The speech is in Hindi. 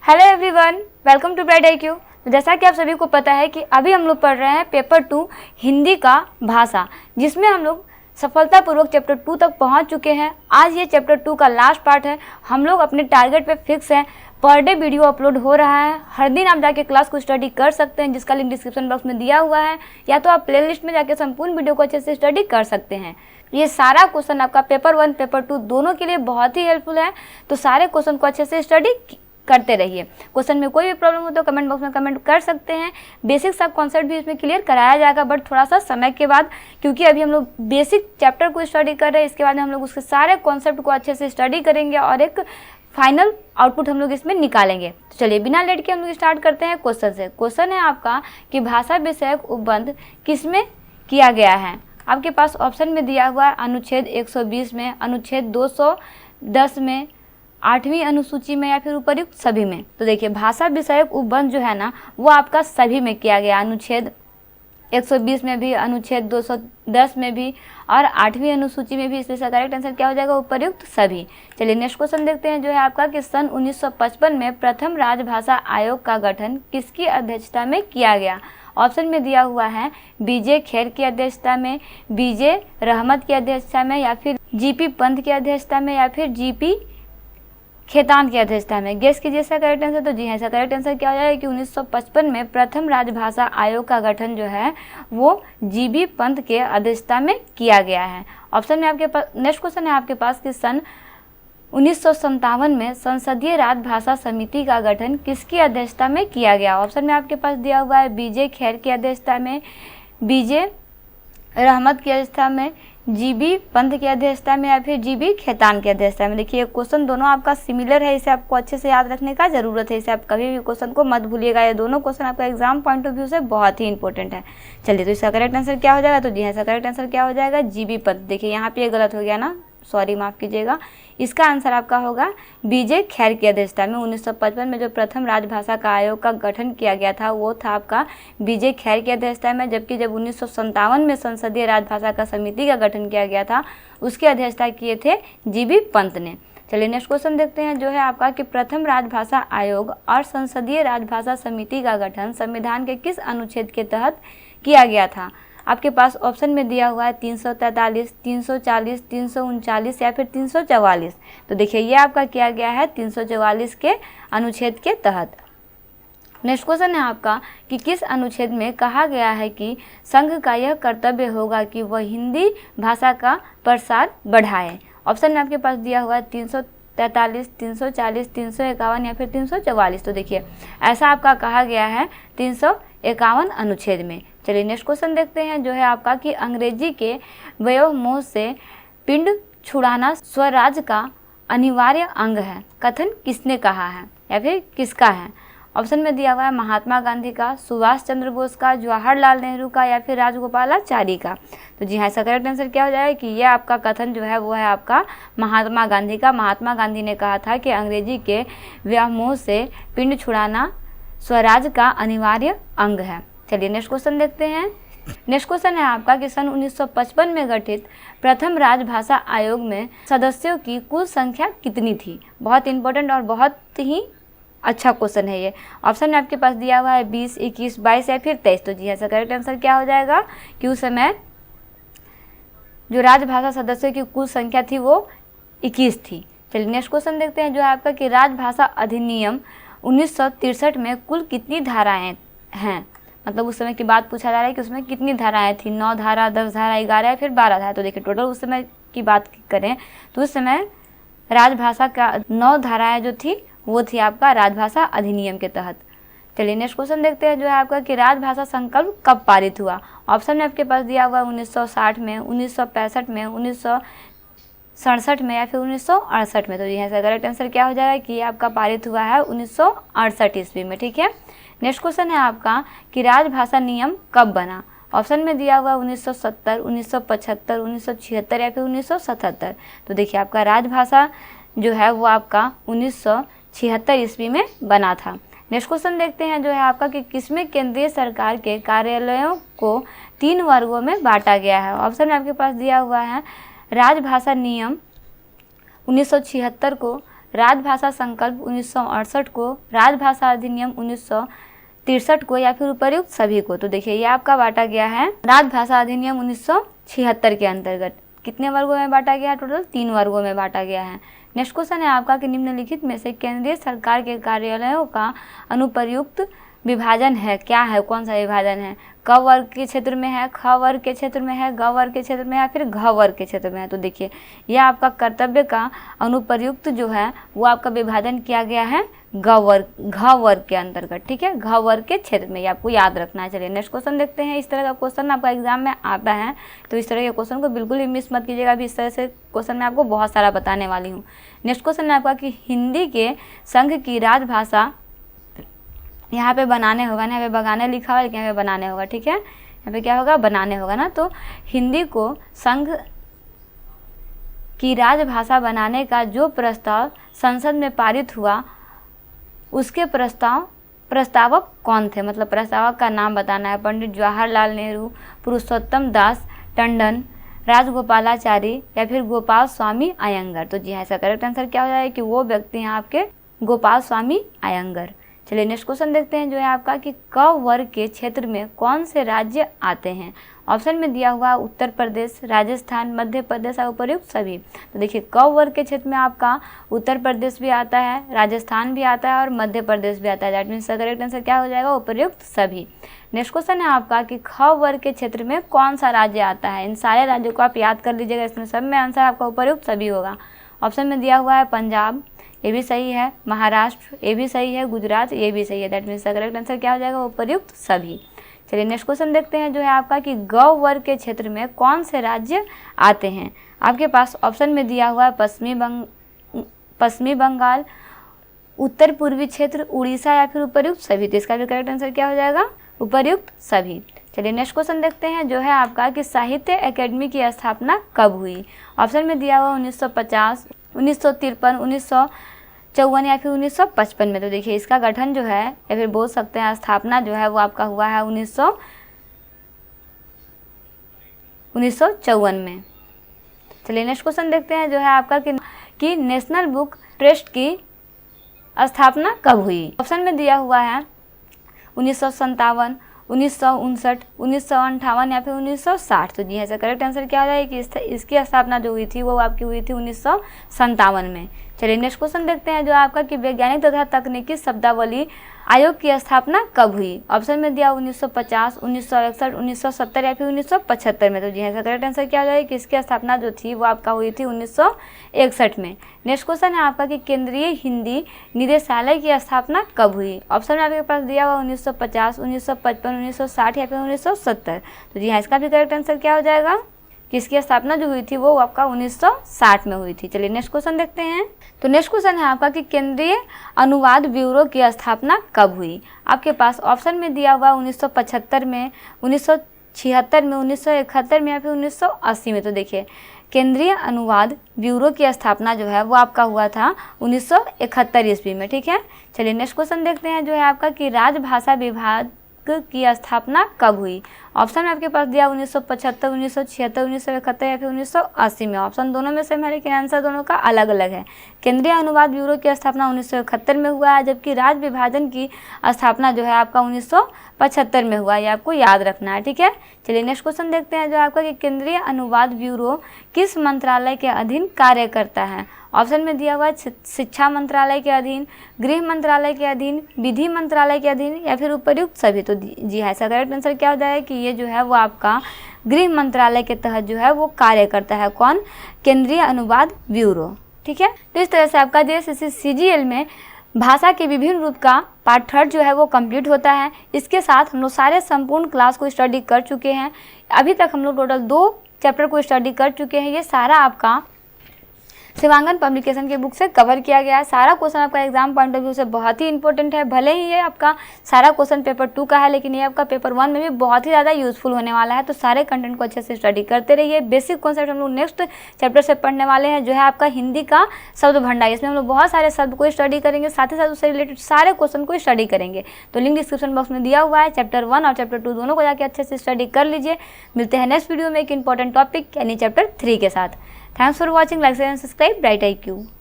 Hello everyone, welcome to Bright IQ। तो जैसा कि आप सभी को पता है कि अभी हम लोग पढ़ रहे हैं पेपर 2 हिंदी का भाषा, जिसमें हम लोग सफलतापूर्वक चैप्टर 2 तक पहुंच चुके हैं। आज ये चैप्टर 2 का लास्ट पार्ट है। हम लोग अपने टारगेट पे फिक्स हैं। पर डे वीडियो अपलोड हो रहा है। हर दिन आप जाके क्लास को स्टडी कर सकते हैं, जिसका लिंक डिस्क्रिप्शन बॉक्स में दिया हुआ है, या तो आप प्लेलिस्ट में जाके संपूर्ण वीडियो को अच्छे से स्टडी कर सकते हैं। ये सारा क्वेश्चन आपका पेपर 1 पेपर 2 दोनों के लिए बहुत ही हेल्पफुल है। तो सारे क्वेश्चन को अच्छे से स्टडी करते रहिए। क्वेश्चन में कोई भी प्रॉब्लम हो तो कमेंट बॉक्स में कमेंट कर सकते हैं। बेसिक सब कॉन्सेप्ट भी इसमें क्लियर कराया जाएगा, बट थोड़ा सा समय के बाद, क्योंकि अभी हम लोग बेसिक चैप्टर को स्टडी कर रहे हैं। इसके बाद हम लोग उसके सारे कॉन्सेप्ट को अच्छे से स्टडी करेंगे और एक फाइनल आउटपुट हम लोग इसमें निकालेंगे। तो चलिए बिना लेट के हम लोग स्टार्ट करते हैं क्वेश्चन से। क्वेश्चन है आपका कि भाषा विषयक उपबंध किसमें किया गया है। आपके पास ऑप्शन में दिया हुआ है अनुच्छेद 120 में, अनुच्छेद 210 में, 8वीं अनुसूची में, या फिर उपर्युक्त सभी में। तो देखिए भाषा विषयक उपबंध जो है ना, वो आपका सभी में किया गया। अनुच्छेद 120 में भी, अनुच्छेद 210 में भी और 8वीं अनुसूची में भी। इसलिए करेक्ट आंसर क्या हो जाएगा, उपर्युक्त सभी। चलिए नेक्स्ट क्वेश्चन देखते हैं, जो है आपका कि सन 1955 में प्रथम राजभाषा आयोग का गठन किसकी अध्यक्षता में किया गया। ऑप्शन में दिया हुआ है बीजे खेर की अध्यक्षता में, बीजे रहमत की अध्यक्षता में, या फिर जीपी पंत की अध्यक्षता में, या फिर जीपी खेतान की अध्यक्षता में। गेस कीजिए इसका करेक्ट आंसर। तो जी हाँ, इसका करेक्ट आंसर क्या हो जाएगा कि 1955 में प्रथम राजभाषा आयोग का गठन जो है वो जीबी पंत के अध्यक्षता में किया गया है। ऑप्शन में आपके पास नेक्स्ट क्वेश्चन है आपके पास कि सन 1957 में संसदीय राजभाषा समिति का गठन किसकी अध्यक्षता में किया गया। ऑप्शन में आपके पास दिया हुआ है बीजे खेर की अध्यक्षता में, बीजे रहमत की अध्यक्षता में, जीबी पंत की अध्यक्षता में, या फिर जीबी खेतान की अध्यक्षता में। देखिए क्वेश्चन दोनों आपका सिमिलर है, इसे आपको अच्छे से याद रखने का जरूरत है। इसे आप कभी भी क्वेश्चन को मत भूलिएगा। ये दोनों क्वेश्चन आपका एग्जाम पॉइंट ऑफ व्यू से बहुत ही इंपॉर्टेंट है। चलिए तो इसका करेक्ट आंसर क्या हो जाएगा। तो जी हाँ, इसका करेक्ट आंसर क्या हो जाएगा, जीबी पंत। देखिए यहाँ पे ये गलत हो गया ना, सॉरी माफ़ कीजिएगा। इसका आंसर आपका होगा बीजे खैर की अध्यक्षता में। 1955 में जो प्रथम राजभाषा का आयोग का गठन किया गया था वो था आपका बीजे खैर की अध्यक्षता में, जबकि जब 1957 में संसदीय राजभाषा का समिति का गठन किया गया था उसकी अध्यक्षता किए थे जीबी पंत ने। चलिए नेक्स्ट क्वेश्चन देखते हैं, जो है आपका कि प्रथम राजभाषा आयोग और संसदीय राजभाषा समिति का गठन संविधान के किस अनुच्छेद के तहत किया गया था। आपके पास ऑप्शन में दिया हुआ है 343, 340, 339 या फिर 344। तो देखिए ये आपका किया गया है 344 के अनुच्छेद के तहत। नेक्स्ट क्वेश्चन है आपका कि किस अनुच्छेद में कहा गया है कि संघ का यह कर्तव्य होगा कि वह हिंदी भाषा का प्रसार बढ़ाए। ऑप्शन में आपके पास दिया हुआ है 343, 340, 351 या फिर 344। तो देखिए ऐसा आपका कहा गया है 351 अनुच्छेद में। चलिए नेक्स्ट क्वेश्चन देखते हैं, जो है आपका कि अंग्रेजी के व्योमोह से पिंड छुड़ाना स्वराज का अनिवार्य अंग है, कथन किसने कहा है या फिर किसका है। ऑप्शन में दिया हुआ है महात्मा गांधी का, सुभाष चंद्र बोस का, जवाहरलाल नेहरू का, या फिर राजगोपालाचारी का। तो जी हाँ, इसका करेक्ट आंसर क्या हो जाएगा कि ये आपका कथन जो है वो है आपका महात्मा गांधी का। महात्मा गांधी ने कहा था कि अंग्रेजी के व्योमोह से पिंड छुड़ाना स्वराज का अनिवार्य अंग है। चलिए नेक्स्ट क्वेश्चन देखते हैं। नेक्स्ट क्वेश्चन है आपका कि सन 1955 में गठित प्रथम राजभाषा आयोग में सदस्यों की कुल संख्या कितनी थी। बहुत इंपॉर्टेंट और बहुत ही अच्छा क्वेश्चन है ये। ऑप्शन में आपके पास दिया हुआ है 20, 21, 22 या फिर 23। तो जी ऐसा करेक्ट आंसर क्या हो जाएगा कि उस समय जो राजभाषा सदस्यों की कुल संख्या थी वो 21 थी। चलिए नेक्स्ट क्वेश्चन देखते हैं, जो है आपका कि राजभाषा अधिनियम 1963 में कुल कितनी धाराएं हैं। मतलब उस समय की बात पूछा जा रहा है कि उसमें कितनी धाराएं थी, 9 धारा, 10 धारा, 11 या फिर 12 धारा। तो देखिए टोटल उस समय की बात करें तो उस समय राजभाषा का 9 धाराएं जो थी वो थी आपका राजभाषा अधिनियम के तहत। चलिए नेक्स्ट क्वेश्चन देखते हैं, जो है आपका कि राजभाषा संकल्प कब पारित हुआ। ऑप्शन में आपके पास दिया हुआ है 1960 में, 1965 में, 1967 में या फिर 1968 में। तो यहाँ से करेक्ट आंसर क्या हो जाएगा कि ये आपका पारित हुआ है 1968 ईस्वी में। ठीक है। नेक्स्ट क्वेश्चन है आपका कि राजभाषा नियम कब बना। ऑप्शन में दिया हुआ 1970, 1975, 1976 या फिर 1977। तो देखिए आपका राजभाषा जो है वो आपका 1976 ईस्वी में बना था। नेक्स्ट क्वेश्चन देखते हैं, जो है आपका कि किसमें केंद्रीय सरकार के कार्यालयों को 3 वर्गों में बांटा गया है। ऑप्शन में आपके पास दिया हुआ है राजभाषा नियम 1976 को राजभाषा संकल्प 1968 को, राजभाषा अधिनियम 1963 को, या फिर उपर्युक्त सभी को। तो देखिए ये आपका बांटा गया है राजभाषा अधिनियम 1976 के अंतर्गत। कितने वर्गों में बांटा गया है? टोटल 3 वर्गों में बांटा गया है। नेक्स्ट क्वेश्चन है आपका कि निम्नलिखित में से केंद्रीय सरकार के कार्यालयों का अनुप्रयुक्त विभाजन है, क्या है, कौन सा विभाजन है? क वर्ग के क्षेत्र में है, ख वर्ग के क्षेत्र में है, ग वर्ग के क्षेत्र में है, या फिर घ वर्ग के क्षेत्र में है। तो देखिए यह आपका कर्तव्य का अनुप्रयुक्त जो है वो आपका विभाजन किया गया है घ वर्ग के अंतर्गत, ठीक है, घ वर्ग के क्षेत्र में, ये आपको याद रखना है। चलिए नेक्स्ट क्वेश्चन देखते हैं। इस तरह का क्वेश्चन आपका एग्जाम में आता है, तो इस तरह के क्वेश्चन को बिल्कुल भी मिस मत कीजिएगा। अभी इस तरह से क्वेश्चन मैं आपको बहुत सारा बताने वाली हूँ। नेक्स्ट क्वेश्चन है आपका कि हिंदी के संघ की राजभाषा, यहाँ पे बनाने होगा ना, यहाँ पे बगाने लिखा हुआ है लेकिन यहाँ पे बनाने होगा, ठीक है, यहाँ पे क्या होगा, बनाने होगा ना। तो हिंदी को संघ की राजभाषा बनाने का जो प्रस्ताव संसद में पारित हुआ उसके प्रस्तावक कौन थे? मतलब प्रस्तावक का नाम बताना है। पंडित जवाहरलाल नेहरू, पुरुषोत्तम दास टंडन, राजगोपालाचारी, या फिर गोपाल स्वामी अयंगर। तो जी हाँ, इसका करेक्ट आंसर क्या हो जाएगा कि वो व्यक्ति हैं आपके गोपाल स्वामी अयंगर। चलिए नेक्स्ट क्वेश्चन देखते हैं जो है आपका कि क वर्ग के क्षेत्र में कौन से राज्य आते हैं? ऑप्शन में दिया हुआ उत्तर प्रदेश, राजस्थान, मध्य प्रदेश और उपर्युक्त सभी। तो देखिए क वर्ग के क्षेत्र में आपका उत्तर प्रदेश भी आता है, राजस्थान भी आता है और मध्य प्रदेश भी आता है। दैट मीन्स करेक्ट आंसर क्या हो जाएगा? उपर्युक्त सभी। नेक्स्ट क्वेश्चन है आपका कि ख वर्ग के क्षेत्र में कौन सा राज्य आता है? इन सारे राज्यों को आप याद कर लीजिएगा, इसमें सब में आंसर आपका उपर्युक्त सभी होगा। ऑप्शन में दिया हुआ है पंजाब, ये भी सही है, महाराष्ट्र, ये भी सही है, गुजरात, ये भी सही है। दैट मीन्स करेक्ट आंसर क्या हो जाएगा? उपर्युक्त सभी। चलिए नेक्स्ट क्वेश्चन देखते हैं जो है आपका कि ग वर्ग के क्षेत्र में कौन से राज्य आते हैं? आपके पास ऑप्शन में दिया हुआ है पश्चिमी बंगाल, उत्तर पूर्वी क्षेत्र, उड़ीसा, या फिर उपर्युक्त सभी। तो इसका भी करेक्ट आंसर क्या हो जाएगा? उपर्युक्त सभी। चलिए नेक्स्ट क्वेश्चन देखते हैं जो है आपका कि साहित्य अकेडमी की स्थापना कब हुई? ऑप्शन में दिया हुआ 1950, 1953, 1954 या फिर 1955 में। तो देखिए इसका गठन जो है या फिर बोल सकते हैं स्थापना जो है वो आपका हुआ है 1954 में। चलिए नेक्स्ट क्वेश्चन देखते हैं जो है आपका कि नेशनल बुक ट्रस्ट की स्थापना कब हुई? ऑप्शन में दिया हुआ है 1957, 1959, 1958 या फिर 1960। तो जी ऐसा करेक्ट आंसर क्या हो जाएगा कि इसकी स्थापना जो हुई थी वो आपकी हुई थी 1957 में। चलिए नेक्स्ट क्वेश्चन देखते हैं जो आपका कि वैज्ञानिक तथा तकनीकी शब्दावली आयोग की स्थापना कब हुई? ऑप्शन में दिया 1950, 1961, 1970 या फिर 1975 में। तो जी ऐसा करेक्ट आंसर क्या हो जाएगा कि इसकी स्थापना जो थी वो आपका हुई थी 1961 में। नेक्स्ट क्वेश्चन है आपका कि केंद्रीय हिंदी निदेशालय की स्थापना कब हुई? ऑप्शन में आपके पास दिया हुआ 1950, 1955, 1960 या फिर 1970। तो जी हाँ, इसका भी करेक्ट आंसर क्या हो जाएगा कि इसकी स्थापना जो हुई थी वो आपका 1960 में हुई थी। चलिए नेक्स्ट क्वेश्चन देखते हैं। तो नेक्स्ट क्वेश्चन है आपका कि केंद्रीय अनुवाद ब्यूरो की स्थापना कब हुई? आपके पास ऑप्शन में दिया हुआ 1975 में, 1976 में, 1971 में या फिर 1980 में। तो देखिए केंद्रीय अनुवाद ब्यूरो की स्थापना जो है वो आपका हुआ था 1971 ईस्वी में, ठीक है। चलिए नेक्स्ट क्वेश्चन देखते हैं जो है आपका कि राजभाषा विभाग की स्थापना कब हुई? ऑप्शन में आपके पास दिया 1975, 1976, 1971 या फिर 1980 में। ऑप्शन दोनों में सेम है लेकिन आंसर दोनों का अलग अलग है। केंद्रीय अनुवाद ब्यूरो की स्थापना 1971 में हुआ है, जबकि राज्य विभाजन की स्थापना जो है आपका 1975 में हुआ। ये आपको याद रखना है, ठीक है। चलिए नेक्स्ट क्वेश्चन देखते हैं जो आपका कि केंद्रीय अनुवाद ब्यूरो किस मंत्रालय के अधीन कार्य करता है? ऑप्शन में दिया हुआ शिक्षा मंत्रालय के अधीन, गृह मंत्रालय के अधीन, विधि मंत्रालय के अधीन या फिर उपर्युक्त सभी। तो जी हाँ, इसका करेक्ट आंसर क्या हो जाएगा कि ये जो है वो आपका गृह मंत्रालय के तहत जो है वो कार्य करता है। कौन? केंद्रीय अनुवाद ब्यूरो, ठीक है। तो इस तरह से आपका JSSC CGL में भाषा के विभिन्न रूप का पार्ट 3 जो है वो कंप्लीट होता है। इसके साथ हम लोग सारे संपूर्ण क्लास को स्टडी कर चुके हैं। अभी तक हम लोग टोटल 2 चैप्टर को स्टडी कर चुके हैं। ये सारा आपका शिवांगन पब्लिकेशन के बुक से कवर किया गया है। सारा क्वेश्चन आपका एग्जाम पॉइंट ऑफ व्यू से बहुत ही इंपॉर्टेंट है। भले ही ये आपका सारा क्वेश्चन पेपर 2 का है, लेकिन ये आपका पेपर 1 में भी बहुत ही ज़्यादा यूजफुल होने वाला है। तो सारे कंटेंट को अच्छे से स्टडी करते रहिए। बेसिक कॉन्सेप्ट हम लोग नेक्स्ट चैप्टर से पढ़ने वाले हैं जो है आपका हिंदी का शब्द भंडार। इसमें हम लोग बहुत सारे शब्द को स्टडी करेंगे, साथ ही साथ उससे रिलेटेड सारे क्वेश्चन को स्टडी करेंगे। तो लिंक डिस्क्रिप्शन बॉक्स में दिया हुआ है। चैप्टर 1 और चैप्टर 2 दोनों को जाके अच्छे से स्टडी कर लीजिए। मिलते हैं नेक्स्ट वीडियो में एक इंपॉर्टेंट टॉपिक यानी चैप्टर 3 के साथ। Thanks for watching. Like, share and subscribe. Bright IQ.